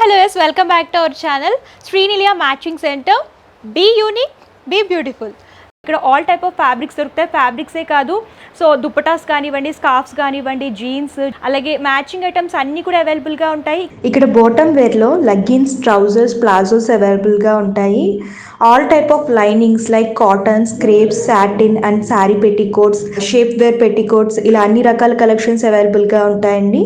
hello guys, welcome back to our channel Srinilia Matching Center. Be unique, be beautiful. ఇక్కడ all type of fabrics దొరుకుతాయి. ఫ్యాబ్రిక్సే కాదు, so dupattas కానివ్వండి, scarfs కానివ్వండి, jeans, అలాగే matching items అన్నీ కూడా అవైలబుల్గా ఉంటాయి. ఇక్కడ బాటమ్ వేర్లో లెగ్గిన్స్, ట్రౌజర్స్, ప్లాజోస్ అవైలబుల్గా ఉంటాయి. All type of linings like cottons, crepes, satin and sari petticoats, shapewear petticoats, ఇలా అన్ని రకాల కలెక్షన్స్ అవైలబుల్గా ఉంటాయండి.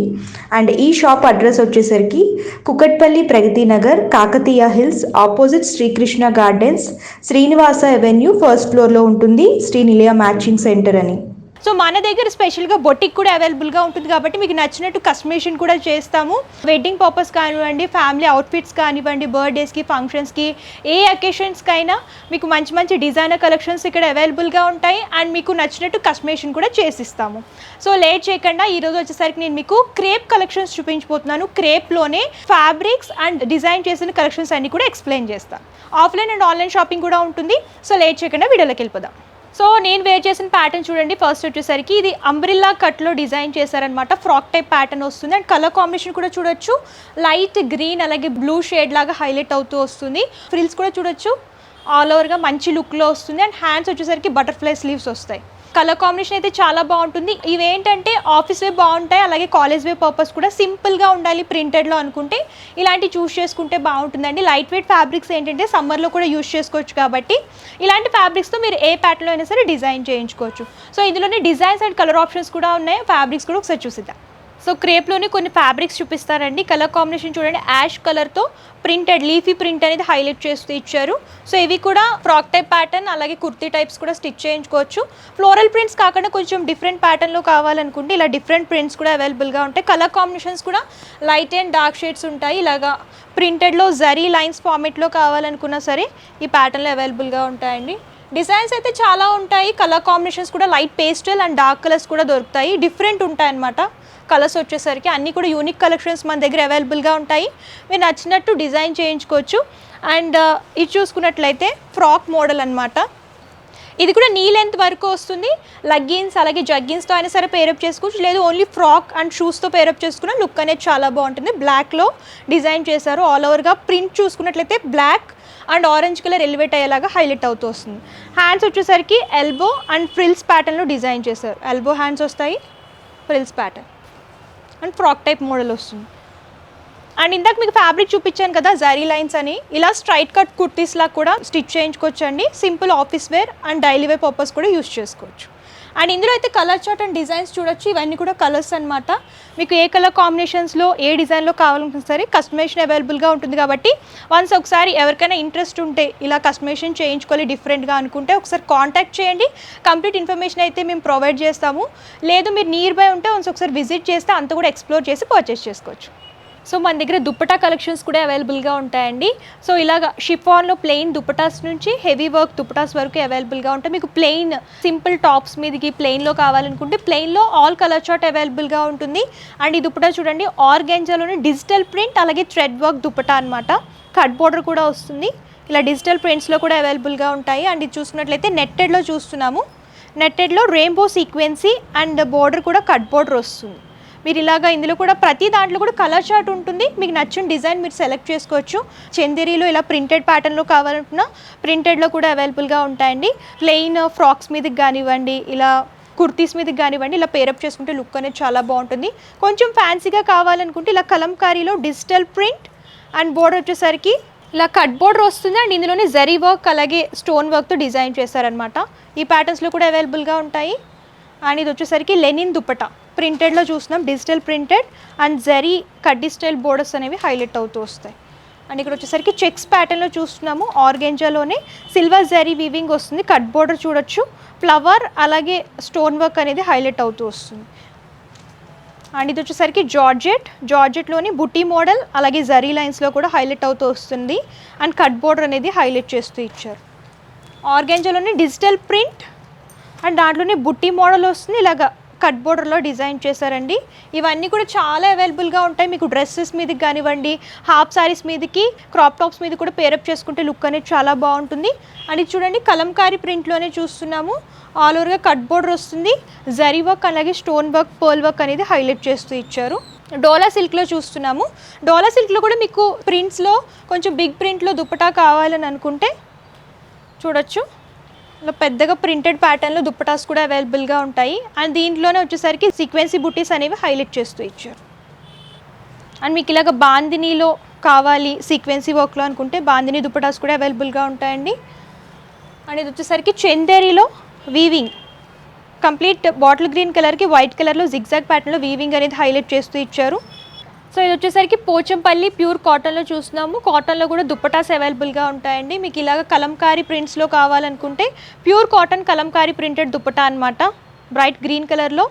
అండ్ ఈ షాప్ అడ్రస్ వచ్చేసరికి Kukatpally, Pragathi Nagar, Kakatiya hills, opposite Sri Krishna gardens, Srinivasa avenue, first ఫ్లోర్లో ఉంటుంది శ్రీనిలియా మ్యాచింగ్ సెంటర్ అని. సో మన దగ్గర స్పెషల్గా బొటిక్ కూడా అవైలబుల్గా ఉంటుంది కాబట్టి మీకు నచ్చినట్టు కస్టమైజేషన్ కూడా చేస్తాము. వెడ్డింగ్ పర్పస్ కానివ్వండి, ఫ్యామిలీ అవుట్ఫిట్స్ కానివ్వండి, బర్త్డేస్కి, ఫంక్షన్స్కి, ఏ అకేషన్స్కైనా మీకు మంచి మంచి డిజైనర్ కలెక్షన్స్ ఇక్కడ అవైలబుల్గా ఉంటాయి. అండ్ మీకు నచ్చినట్టు కస్టమైజేషన్ కూడా చేసిస్తాము. సో లేట్ చేయకుండా ఈరోజు వచ్చేసరికి నేను మీకు క్రేప్ కలెక్షన్స్ చూపించబోతున్నాను. క్రేప్లోనే ఫ్యాబ్రిక్స్ అండ్ డిజైన్ చేసిన కలెక్షన్స్ అన్నీ కూడా ఎక్స్ప్లెయిన్ చేస్తాను. ఆఫ్లైన్ అండ్ ఆన్లైన్ షాపింగ్ కూడా ఉంటుంది. సో లేట్ చేయకుండా వీడియోలోకి వెళ్ళిపోదాం. సో నేను వేర్ చేసిన ప్యాటర్న్ చూడండి. ఫస్ట్ వచ్చేసరికి ఇది అంబ్రిల్లా కట్లో డిజైన్ చేశారనమాట. ఫ్రాక్ టైప్ ప్యాటర్న్ వస్తుంది అండ్ కలర్ కాంబినేషన్ కూడా చూడొచ్చు. లైట్ గ్రీన్ అలాగే బ్లూ షేడ్ లాగా హైలైట్ అవుతూ వస్తుంది. ఫ్రిల్స్ కూడా చూడొచ్చు, ఆల్ ఓవర్గా మంచి లుక్లో వస్తుంది. అండ్ హ్యాండ్స్ వచ్చేసరికి బటర్ఫ్లై స్లీవ్స్ వస్తాయి. కలర్ కాంబినేషన్ అయితే చాలా బాగుంటుంది. ఇవేంటంటే ఆఫీస్ వే బాగుంటాయి, అలాగే కాలేజ్ వే పర్పస్ కూడా సింపుల్గా ఉండాలి ప్రింటెడ్లో అనుకుంటే ఇలాంటి చూస్ చేసుకుంటే బాగుంటుందండి. లైట్ వెయిట్ ఫ్యాబ్రిక్స్ ఏంటంటే సమ్మర్లో కూడా యూస్ చేసుకోవచ్చు కాబట్టి ఇలాంటి ఫ్యాబ్రిక్స్తో మీరు ఏ ప్యాటర్న్లో అయినా సరే డిజైన్ చేయించుకోవచ్చు. సో ఇందులోనే డిజైన్స్ అండ్ కలర్ ఆప్షన్స్ కూడా ఉన్నాయి. ఫ్యాబ్రిక్స్ కూడా ఒకసారి చూసిద్దాం. సో క్రేప్లోనే కొన్ని ఫ్యాబ్రిక్స్ చూపిస్తారండి. కలర్ కాంబినేషన్ చూడండి, యాష్ కలర్తో ప్రింటెడ్ లీఫీ ప్రింట్ అనేది హైలైట్ చేస్తూ ఇచ్చారు. సో ఇవి కూడా ఫ్రాక్ టైప్ ప్యాటర్న్ అలాగే కుర్తీ టైప్స్ కూడా స్టిచ్ చేయించుకోవచ్చు. ఫ్లోరల్ ప్రింట్స్ కాకుండా కొంచెం డిఫరెంట్ ప్యాటర్న్లో కావాలనుకుంటే ఇలా డిఫరెంట్ ప్రింట్స్ కూడా అవైలబుల్గా ఉంటాయి. కలర్ కాంబినేషన్స్ కూడా లైట్ అండ్ డార్క్ షేడ్స్ ఉంటాయి. ఇలాగా ప్రింటెడ్లో జరీ లైన్స్ ఫార్మేట్లో కావాలనుకున్నా సరే ఈ ప్యాటర్న్లో అవైలబుల్గా ఉంటాయండి. డిజైన్స్ అయితే చాలా ఉంటాయి. కలర్ కాంబినేషన్స్ కూడా light pastel and dark colours కూడా దొరుకుతాయి. డిఫరెంట్ ఉంటాయి అన్నమాట. కలర్స్ వచ్చేసరికి అన్నీ కూడా యూనిక్ కలెక్షన్స్ మన దగ్గర అవైలబుల్గా ఉంటాయి. మీరు నచ్చినట్టు డిజైన్ చేయించుకోవచ్చు. అండ్ ఇది చూసుకున్నట్లయితే ఫ్రాక్ మోడల్ అనమాట. ఇది కూడా నీ లెంత్ వరకు వస్తుంది. లెగ్గిన్స్ అలాగే జగ్గిన్స్తో అయినా సరే పేరప్ చేసుకోవచ్చు, లేదు ఓన్లీ ఫ్రాక్ అండ్ షూస్తో పేరప్ చేసుకున్న లుక్ అనేది చాలా బాగుంటుంది. బ్లాక్లో డిజైన్ చేశారు. ఆల్ ఓవర్గా ప్రింట్ చూసుకున్నట్లయితే black and orange colour elevate అయ్యేలాగా హైలైట్ అవుతూ వస్తుంది. హ్యాండ్స్ వచ్చేసరికి ఎల్బో అండ్ ఫ్రిల్స్ ప్యాటర్న్లో డిజైన్ చేశారు. ఎల్బో హ్యాండ్స్ వస్తాయి, frills pattern and frock type model వస్తుంది. అండ్ ఇందాక మీకు ఫ్యాబ్రిక్ చూపించాను కదా జరీ లైన్స్ అని, ఇలా స్ట్రైట్ కట్ కుర్తీస్లా కూడా స్టిచ్ చేయించుకోవచ్చు అండి. Simple office wear and daily wear purpose కూడా యూస్ చేసుకోవచ్చు. అండ్ ఇందులో అయితే కలర్ చార్ట్ అండ్ డిజైన్స్ చూడొచ్చు. ఇవన్నీ కూడా కలర్స్ అనమాట. మీకు ఏ కలర్ కాంబినేషన్స్లో ఏ డిజైన్లో కావాలనుకున్నా సరే కస్టమైజేషన్ అవైలబుల్గా ఉంటుంది కాబట్టి వన్స్ ఒకసారి ఎవరికైనా ఇంట్రెస్ట్ ఉంటే ఇలా కస్టమైజేషన్ చేయించుకోవాలి డిఫరెంట్గా అనుకుంటే ఒకసారి కాంటాక్ట్ చేయండి. కంప్లీట్ ఇన్ఫర్మేషన్ అయితే మేము ప్రొవైడ్ చేస్తాము. లేదు మీరు నియర్ బై ఉంటే వన్స్ ఒకసారి విజిట్ చేస్తే అంతా కూడా ఎక్స్ప్లోర్ చేసి పర్చేస్ చేసుకోవచ్చు. సో మన దగ్గర దుప్పటా కలెక్షన్స్ కూడా అవైలబుల్గా ఉంటాయండి. సో ఇలాగ షిఫాన్లో ప్లెయిన్ దుప్పటాస్ నుంచి హెవీ వర్క్ దుప్పటాస్ వరకు అవైలబుల్గా ఉంటాయి. మీకు ప్లెయిన్ సింపుల్ టాప్స్ మీదకి ప్లెయిన్లో కావాలనుకుంటే ప్లెయిన్లో ఆల్ కలర్ చార్ట్ అవైలబుల్గా ఉంటుంది. అండ్ ఈ దుప్పటా చూడండి, ఆర్గాంజాలోనే డిజిటల్ ప్రింట్ అలాగే థ్రెడ్ వర్క్ దుప్పటా అనమాట. కట్ బోర్డర్ కూడా వస్తుంది. ఇలా డిజిటల్ ప్రింట్స్లో కూడా అవైలబుల్గా ఉంటాయి. అండ్ ఇది చూసుకున్నట్లయితే నెట్టెడ్లో చూస్తున్నాము. నెట్టెడ్లో రెయిన్బో సీక్వెన్సీ అండ్ బోర్డర్ కూడా కట్ బోర్డర్ వస్తుంది. మీరు ఇలాగా ఇందులో కూడా ప్రతి దాంట్లో కూడా కలర్ చార్ట్ ఉంటుంది. మీకు నచ్చిన డిజైన్ మీరు సెలెక్ట్ చేసుకోవచ్చు. చందేరీలో ఇలా ప్రింటెడ్ ప్యాటర్న్లో కావాలనుకున్నా ప్రింటెడ్లో కూడా అవైలబుల్గా ఉంటాయండి. ప్లెయిన్ ఫ్రాక్స్ మీదకి కానివ్వండి, ఇలా కుర్తీస్ మీదకి కానివ్వండి, ఇలా పేరప్ చేసుకుంటే లుక్ అనేది చాలా బాగుంటుంది. కొంచెం ఫ్యాన్సీగా కావాలనుకుంటే ఇలా కలంకారీలో డిజిటల్ ప్రింట్ అండ్ బోర్డర్ వచ్చేసరికి ఇలా కట్ బోర్డర్ వస్తుంది. అండ్ ఇందులోనే జరీ వర్క్ అలాగే స్టోన్ వర్క్తో డిజైన్ చేశారనమాట. ఈ ప్యాటర్న్స్లో కూడా అవైలబుల్గా ఉంటాయి. అండ్ ఇది వచ్చేసరికి లెనిన్ దుప్పటా ప్రింటెడ్లో చూస్తున్నాం. డిజిటల్ ప్రింటెడ్ అండ్ జరీ కడ్డీ స్టైల్ బోర్డర్స్ అనేవి హైలైట్ అవుతూ వస్తాయి. అండ్ ఇక్కడ వచ్చేసరికి చెక్స్ ప్యాటర్న్లో చూస్తున్నాము. ఆర్గెంజాలోనే సిల్వర్ జరీ వీవింగ్ వస్తుంది. కట్ బోర్డర్ చూడొచ్చు. ఫ్లవర్ అలాగే స్టోన్ వర్క్ అనేది హైలైట్ అవుతూ వస్తుంది. అండ్ ఇది వచ్చేసరికి జార్జెట్లోని బుటీ మోడల్ అలాగే జరీ లైన్స్లో కూడా హైలైట్ అవుతూ వస్తుంది. అండ్ కట్ బోర్డర్ అనేది హైలైట్ చేస్తూ ఇచ్చారు. ఆర్గెంజాలోని డిజిటల్ ప్రింట్ అండ్ దాంట్లోనే బుట్టి మోడల్ వస్తుంది. ఇలాగా కట్ బోర్డర్లో డిజైన్ చేశారండి. ఇవన్నీ కూడా చాలా అవైలబుల్గా ఉంటాయి. మీకు డ్రెస్సెస్ మీదకి కానివ్వండి, హాఫ్ సారీస్ మీదకి, క్రాప్ టాప్స్ మీద కూడా పేరప్ చేసుకుంటే లుక్ అనేది చాలా బాగుంటుంది. అండ్ ఇది చూడండి, కలంకారీ ప్రింట్లోనే చూస్తున్నాము. ఆల్ ఓవర్గా కట్ బోర్డర్ వస్తుంది. జరీ వర్క్ అలాగే స్టోన్ వర్క్, పర్ల్ వర్క్ అనేది హైలైట్ చేస్తూ ఇచ్చారు. డోలా సిల్క్లో చూస్తున్నాము. డోలా సిల్క్లో కూడా మీకు ప్రింట్స్లో కొంచెం బిగ్ ప్రింట్లో దుప్పటా కావాలని అనుకుంటే చూడొచ్చు, ఇలా పెద్దగా ప్రింటెడ్ ప్యాటర్న్లో దుప్పటాస్ కూడా అవైలబుల్గా ఉంటాయి. అండ్ దీంట్లోనే వచ్చేసరికి సీక్వెన్సీ బుటీస్ అనేవి హైలైట్ చేస్తూ ఇచ్చారు. అండ్ మీకు ఇలాగ బాందినీలో కావాలి సీక్వెన్సీ వర్క్లో అనుకుంటే బాందినీ దుప్పటాస్ కూడా అవైలబుల్గా ఉంటాయండి. అండ్ ఇది వచ్చేసరికి చందేరిలో వీవింగ్, కంప్లీట్ బాటిల్ గ్రీన్ కలర్కి వైట్ కలర్లో జిగ్జాగ్ ప్యాటర్న్లో వీవింగ్ అనేది హైలైట్ చేస్తూ ఇచ్చారు. సో ఇది వచ్చేసరికి పోచంపల్లి ప్యూర్ కాటన్లో చూస్తున్నాము. కాటన్లో కూడా దుప్పటాస్ అవైలబుల్గా ఉంటాయండి. మీకు ఇలాగ కలంకారీ ప్రింట్స్లో కావాలనుకుంటే pure cotton Kalamkari printed dupatta అనమాట, బ్రైట్ గ్రీన్ కలర్లో.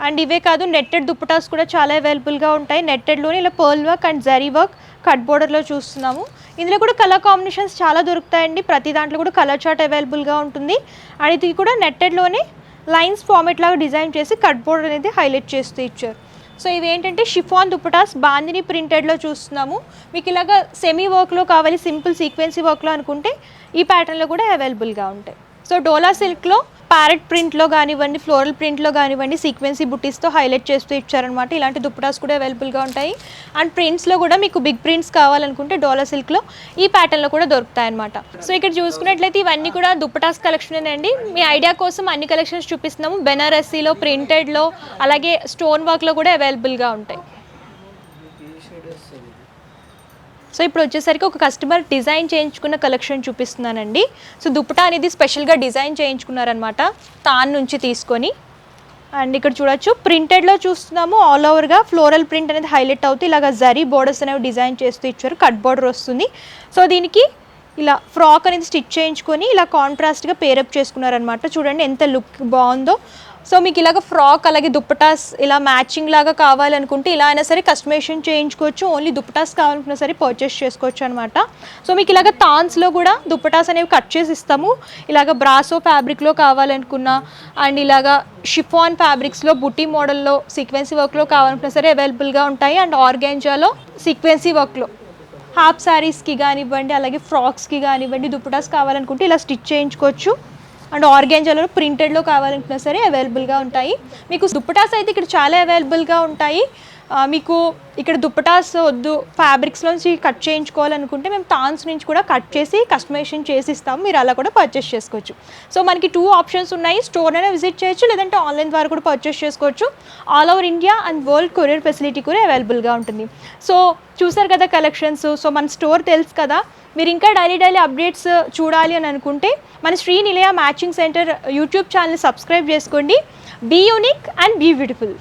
అండ్ ఇవే కాదు, నెట్టెడ్ దుప్పటాస్ కూడా చాలా అవైలబుల్గా ఉంటాయి. నెట్టెడ్లోనే ఇలా pearl work and zari work cut బోర్డర్లో చూస్తున్నాము. ఇందులో కూడా కలర్ కాంబినేషన్స్ చాలా దొరుకుతాయండి. ప్రతి దాంట్లో కూడా కలర్ చార్ట్ అవైలబుల్గా ఉంటుంది. అండ్ ఇది కూడా నెట్టెడ్లోనే లైన్స్ ఫార్మేట్ లాగా డిజైన్ చేసి కట్ బోర్డర్ అనేది హైలైట్ చేస్తూ ఇచ్చారు. సో ఇవి ఏంటంటే షిఫాన్ దుప్పటాస్ బాందిని ప్రింటెడ్లో చూస్తున్నాము. మీకు ఇలాగ సెమీ వర్క్లో కావాలి, సింపుల్ సీక్వెన్సీ వర్క్లో అనుకుంటే ఈ ప్యాటర్న్లో కూడా అవైలబుల్గా ఉంటాయి. సో డోలా సిల్క్లో ప్యారెట్ ప్రింట్లో కానివ్వండి, ఫ్లోరల్ ప్రింట్లో కానివ్వండి, సీక్వెన్సీ బుటీస్తో హైలైట్ చేస్తూ ఇచ్చారనమాట. ఇలాంటి దుప్పటాస్ కూడా అవైలబుల్గా ఉంటాయి. అండ్ ప్రింట్స్లో కూడా మీకు బిగ్ ప్రింట్స్ కావాలనుకుంటే డోలా సిల్క్లో ఈ ప్యాటర్న్లో కూడా దొరుకుతాయి అనమాట. సో ఇక్కడ చూసుకున్నట్లయితే ఇవన్నీ కూడా దుప్పటాస్ కలెక్షన్ అండి. మీ ఐడియా కోసం అన్ని కలెక్షన్స్ చూపిస్తున్నాము. బెనారసీలో, ప్రింటెడ్లో, అలాగే స్టోన్ వర్క్లో కూడా అవైలబుల్గా ఉంటాయి. సో ఇప్పుడు వచ్చేసరికి ఒక కస్టమర్ డిజైన్ చేయించుకున్న కలెక్షన్ చూపిస్తున్నానండి. సో దుప్పటా అనేది స్పెషల్గా డిజైన్ చేయించుకున్నారనమాట, తాన్ నుంచి తీసుకొని. అండ్ ఇక్కడ చూడొచ్చు ప్రింటెడ్లో చూస్తున్నాము. ఆల్ ఓవర్గా ఫ్లోరల్ ప్రింట్ అనేది హైలైట్ అవుతూ ఇలాగ జరీ బోర్డర్స్ అనేవి డిజైన్ చేస్తూ ఇచ్చారు, కట్ బోర్డర్ వస్తుంది. సో దీనికి ఇలా ఫ్రాక్ అనేది స్టిచ్ చేయించుకొని ఇలా కాంట్రాస్ట్గా పేరప్ చేసుకున్నారనమాట. చూడండి ఎంత లుక్ బాగుందో. సో మీకు ఇలాగ ఫ్రాక్ అలాగే దుప్పటాస్ ఇలా మ్యాచింగ్ లాగా కావాలనుకుంటే ఇలా అయినా సరే కస్టమైజేషన్ చేయించుకోవచ్చు. ఓన్లీ దుప్పటాస్ కావాలనుకున్నా సరే పర్చేస్ చేసుకోవచ్చు అనమాట. సో మీకు ఇలాగ తాన్స్లో కూడా దుప్పటాస్ అనేవి కట్ చేసి ఇస్తాము. ఇలాగ బ్రాసో ఫ్యాబ్రిక్లో కావాలనుకున్నా, అండ్ ఇలాగ షిఫాన్ ఫ్యాబ్రిక్స్లో బుటీ మోడల్లో సీక్వెన్సీ వర్క్లో కావాలనుకున్నా సరే అవైలబుల్గా ఉంటాయి. అండ్ ఆర్గాంజాలో సీక్వెన్సీ వర్క్లో హాఫ్ శారీస్కి కానివ్వండి, అలాగే ఫ్రాక్స్కి కానివ్వండి దుప్పటాస్ కావాలనుకుంటే ఇలా స్టిచ్ చేయించుకోవచ్చు. అండ్ ఆర్గాంజాలో ప్రింటెడ్లో కావాలనుకున్నా సరే అవైలబుల్గా ఉంటాయి. మీకు దుప్పటాస్ అయితే ఇక్కడ చాలా అవైలబుల్గా ఉంటాయి. మీకు ఇక్కడ దుప్పటాస్ వద్దు, ఫ్యాబ్రిక్స్ నుంచి కట్ చేయించుకోవాలనుకుంటే మేము తాన్స్ నుంచి కూడా కట్ చేసి కస్టమైజేషన్ చేసి ఇస్తాము. మీరు అలా కూడా పర్చేస్ చేసుకోవచ్చు. సో మనకి 2 ఆప్షన్స్ ఉన్నాయి. స్టోర్ అయినా విజిట్ చేయొచ్చు, లేదంటే ఆన్లైన్ ద్వారా కూడా పర్చేస్ చేసుకోవచ్చు. All over India and world courier facility కూడా అవైలబుల్గా ఉంటుంది. సో చూసారు కదా కలెక్షన్స్. సో మన స్టోర్ తెలుసు కదా. మీరు ఇంకా డైలీ అప్డేట్స్ చూడాలి అని అనుకుంటే మన Srinilaya matching centre YouTube channel subscribe చేసుకోండి. Be unique and be beautiful.